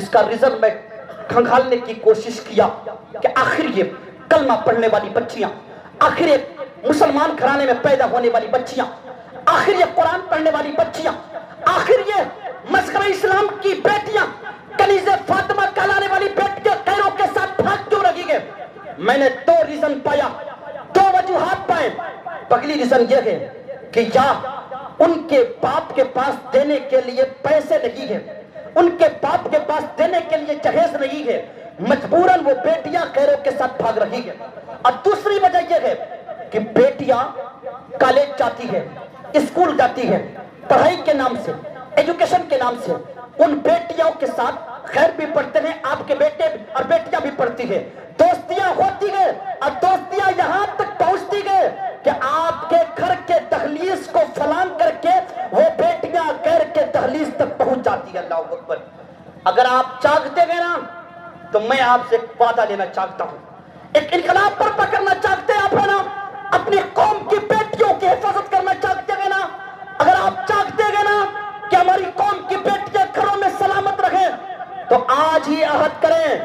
اس کا ریزن میں کھنگالنے کی کوشش کیا کہ آخر یہ کلمہ پڑھنے والی بچیاں، آخر یہ مسلمان گھرانے میں پیدا ہونے والی بچیاں، آخر یہ قرآن پڑھنے والی بچیاں، آخر یہ مذہب اسلام کی بیٹیاں کنیز فاطمہ کہلانے والی بیٹیاں غیروں کے ساتھ بھاگ کیوں رہی ہے؟ میں نے دو ریزن پایا، دو وجوہات پائے۔ پہلی ریزن یہ ہے کہ یا ان کے باپ کے پاس دینے کے لیے پیسے نہیں ہے، ان کے باپ کے پاس دینے کے لیے جہیز نہیں ہے، مجبوراً وہ بیٹیاں غیروں کے ساتھ بھاگ رہی ہے۔ اور دوسری وجہ یہ ہے کہ بیٹیاں کالج جاتی ہے، اسکول جاتی ہے، پڑھائی کے نام سے، ایجوکیشن کے نام سے، ان بیٹیوں کے ساتھ خیر بھی پڑھتے ہیں، آپ کے بیٹے اور بیٹیاں بھی پڑھتی ہیں، دوستیاں ہوتی ہیں، اور دوستیاں یہاں تک پہنچتی ہیں کہ آپ کے گھر کے دہلیز کو فلان کر کے وہ بیٹیاں غیر کے دہلیز تک پہنچ جاتی ہیں۔ اللہ اکبر۔ اگر آپ چاہتے ہیں نا تو میں آپ سے ایک وعدہ لینا چاہتا ہوں، ایک انقلاب پر پکڑنا چاہتے ہیں آپ ہے نا، اپنی قوم کی بیٹیوں کی حفاظت کرنا چاہتے ہیں نا، اگر آپ چاہتے ہیں نا کہ ہماری قوم کی بیٹیاں گھروں میں سلامت رہیں تو آج ہی عہد کریں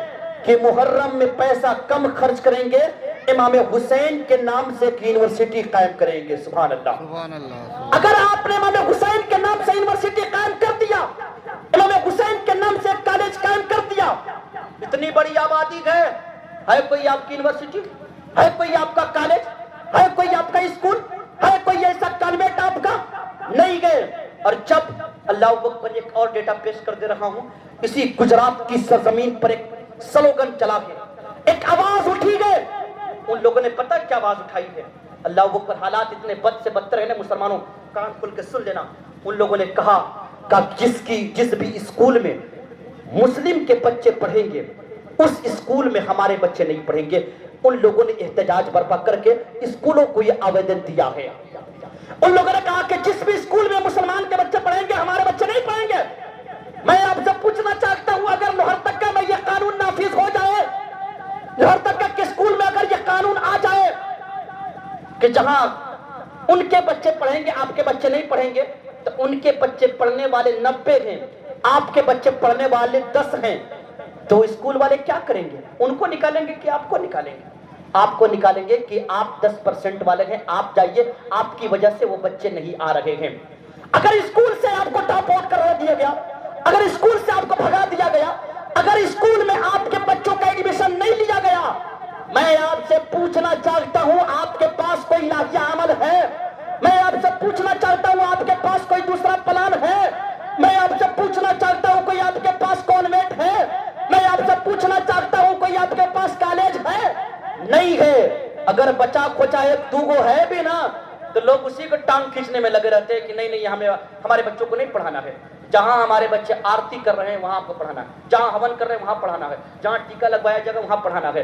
کہ محرم میں پیسہ کم خرچ کریں گے، امام حسین کے نام سے ایک یونیورسٹی قائم کریں گے۔ سبحان اللہ۔ سبحان اللہ۔ اگر آپ نے امام حسین کے نام سے یونیورسٹی قائم کر دیا، امام حسین کے نام سے کالج قائم کر دیا، اتنی بڑی آبادی ہے کوئی آپ کی یونیورسٹی، ہے کوئی آپ کا کالج، ہے کوئی آپ کا اسکول، ہے کوئی ایسا کانوینٹ آپ کا؟ نہیں گئے۔ اور جب اللہ اکبر، ایک اور ڈیٹا پیش کر دے رہا ہوں، اسی گجرات کی سرزمین پر ایک سلوگن چلا ہے، ایک آواز اٹھی گئے، ان لوگوں نے پتہ کیا آواز اٹھائی ہے؟ اللہ اکبر، حالات اتنے بد سے بدتر ہیں نا مسلمانوں، کان کھل کے سن لینا۔ ان لوگوں نے کہا کہ جس بھی اسکول میں مسلم کے بچے پڑھیں گے اس اسکول میں ہمارے بچے نہیں پڑھیں گے۔ ان لوگوں نے احتجاج برپا کر کے اسکولوں کو یہ آویدن دیا ہے۔ ان لوگوں نے کہا کہ جس بھی اسکول میں مسلمان کے بچے پڑھیں گے ہمارے بچے نہیں پڑھیں گے۔ میں آپ سے پوچھنا چاہتا ہوں، اگر لوہرتکا میں یہ قانون نافذ ہو جائے، لوہرتکا کے اسکول میں اگر یہ قانون آ جائے کہ جہاں ان کے بچے پڑھیں گے آپ کے بچے نہیں پڑھیں گے، تو ان کے بچے پڑھنے والے 90 ہیں، آپ کے بچے پڑھنے والے 10 ہیں، تو اسکول والے کیا کریں گے؟ ان کو نکالیں گے کہ آپ کو نکالیں گے؟ آپ کو نکالیں گے کہ آپ 10% والے ہیں، آپ جائیے، آپ کی وجہ سے وہ بچے نہیں آ رہے ہیں۔ اگر اسکول سے آپ کو ڈراپ آؤٹ کروا دیا گیا، اگر اسکول سے آپ کو بھگا دیا گیا، اگر اسکول میں آپ کے بچوں کا ایڈمیشن نہیں لیا گیا، میں آپ سے پوچھنا چاہتا ہوں آپ کے پاس کوئی لاہیہ عمل ہے؟ میں آپ سے پوچھنا چاہتا ہوں آپ کے پاس کوئی دوسرا پلان ہے؟ میں آپ سے پوچھنا چاہتا ہوں کوئی آپ کے پاس کانوینٹ ہے؟ میں آپ سے پوچھنا چاہتا ہوں کوئی آپ کے پاس کالج ہے؟ نہیں ہے۔ اگر بچا کھوچا ایک دوگو ہے بھی نا تو لوگ اسی کو ٹانگ کھینچنے میں لگے رہتے ہیں کہ نہیں ہمیں ہمارے بچوں کو نہیں پڑھانا ہے۔ جہاں ہمارے بچے آرتی کر رہے ہیں وہاں آپ کو پڑھانا ہے، جہاں ہون کر رہے ہیں وہاں پڑھانا ہے، جہاں ٹیکا لگوایا جائے گا وہاں پڑھانا ہے۔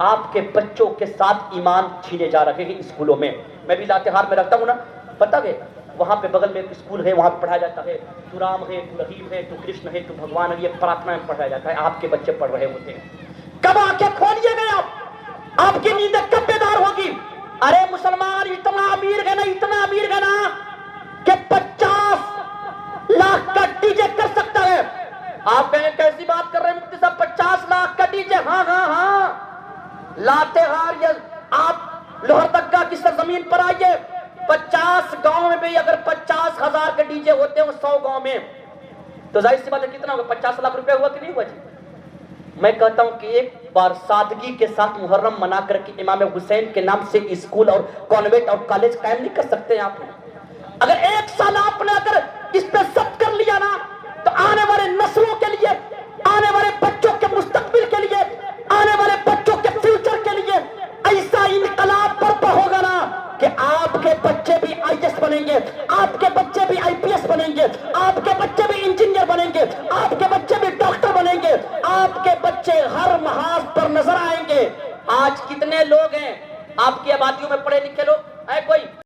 آپ کے بچوں کے ساتھ ایمان چھینے جا رہے ہیں اسکولوں میں۔ میں بھی لاتہار میں رکھتا ہوں نا، پتہ ہے وہاں پہ بغل میں ایک اسکول ہے، وہاں پہ پڑھایا جاتا ہے تو رام ہے، تو رحیم ہے، تو کرشن ہے، تو بھگوان ہے، یہ پرارتھنا میں پڑھایا جاتا ہے۔ آپ کے بچے پڑھ رہے ہوتے ہیں، کب آنکھیں کھولیے گئے آپ کی نیندیں کب بیدار ہوگی؟ ارے مسلمان اتنا امیر ہے نا، اتنا امیر ہے نا کہ 50 لاکھ کا ڈی جے کر سکتا ہے۔ آپ کہیں کیسی بات کر رہے ہیں مفتی صاحب، 50 لاکھ کا ڈی جے؟ ہاں لاتہار، آپ لوہرتکا کی سرزمین پر آئیے، 50 گاؤں میں بھی اگر 50,000 کے ڈی جے ہوتے ہیں 100 گاؤں میں تو ظاہر سی بات ہے کتنا ہوگا؟ 50 لاکھ روپے ہوا کہ نہیں ہوا جی؟ میں کہتا ہوں کہ ایک بار سادگی کے ساتھ محرم منا کر کے امام حسین کے نام سے اسکول اور کانوینٹ اور کالج قائم نہیں کر سکتے آپ؟ اگر ایک سال آپ نے اگر اس پہ ضبط کر لیا نا تو آنے والے نسلوں کے لیے، آنے والے بچوں کے مستقبل کے لیے، آنے والے بچوں کے فیوچر کے لیے ایسا انقلاب برپا ہوگا نا کہ آپ کے بچے بھی IAS بنیں گے، آپ کے بچے بھی IPS بنیں گے، آپ کے بچے بھی انجینئر بنیں گے، آپ کے بچے بھی ڈاکٹر بنیں گے، آپ کے بچے ہر محاذ پر نظر آئیں گے۔ آج کتنے لوگ ہیں آپ کی آبادیوں میں پڑھے لکھے لوگ؟